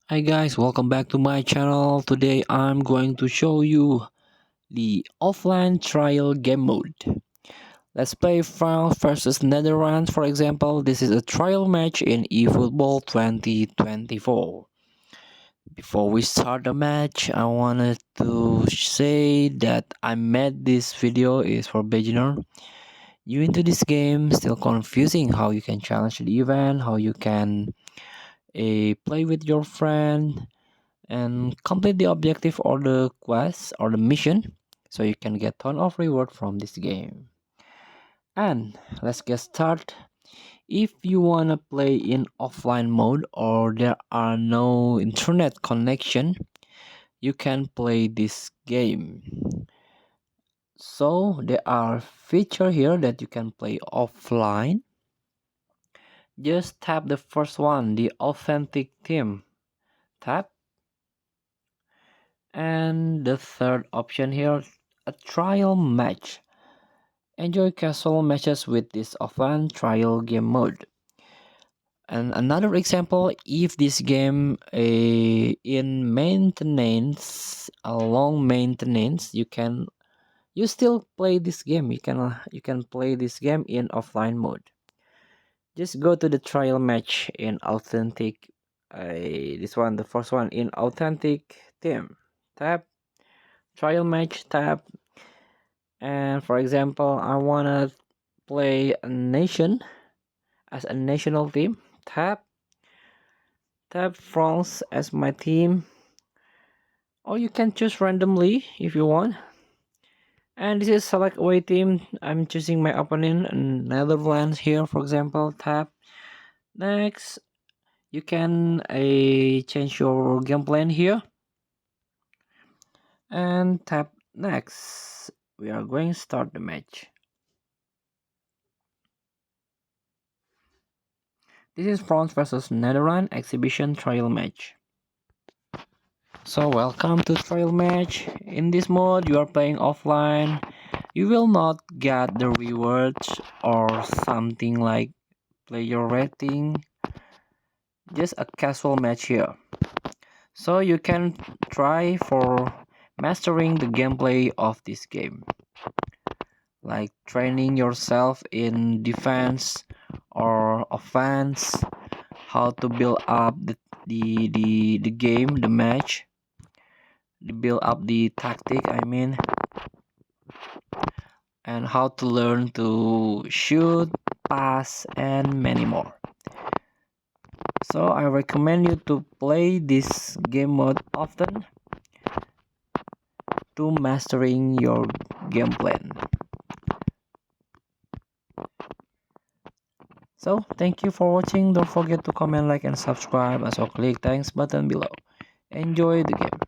Hi guys, welcome back to my channel. Today I'm going to show you the offline trial game mode. Let's play France versus Netherlands, for example. This is a trial match in eFootball 2024. Before we start the match, I wanted to say that I made this video is for beginner. You into this game, still confusing how you can challenge the event, how you can play with your friend and complete the objective or the quest or the mission so you can get ton of reward from this game. And let's get started. If you wanna play in offline mode or there are no internet connection, you can play this game. So there are feature here that you can play offline. Just tap the first one, the authentic team. Tap. And the third option here, a trial match. Enjoy casual matches with this offline trial game mode. And another example, if this game in maintenance, a long maintenance, you still play this game. You can play this game in offline mode. Just go to the trial match in authentic. This one, the first one in authentic team. Tap trial match. Tap. And for example, I wanna play a nation as a national team. Tap France as my team, or you can choose randomly if you want. And this is select away team. I'm choosing my opponent, Netherlands here, for example. Tap next. You can change your game plan here, and tap next. We are going to start the match. This is France versus Netherlands exhibition trial match. So welcome to trial match. In this mode you are playing offline. You will not get the rewards or something like player rating. Just a casual match here. So you can try for mastering the gameplay of this game. Like training yourself in defense or offense, how to build up the game, the match, build up the tactic, and how to learn to shoot, pass, and many more. So I recommend you to play this game mode often to mastering your game plan. So thank you for watching. Don't forget to comment, like, and subscribe. Also click thanks button below. Enjoy the game.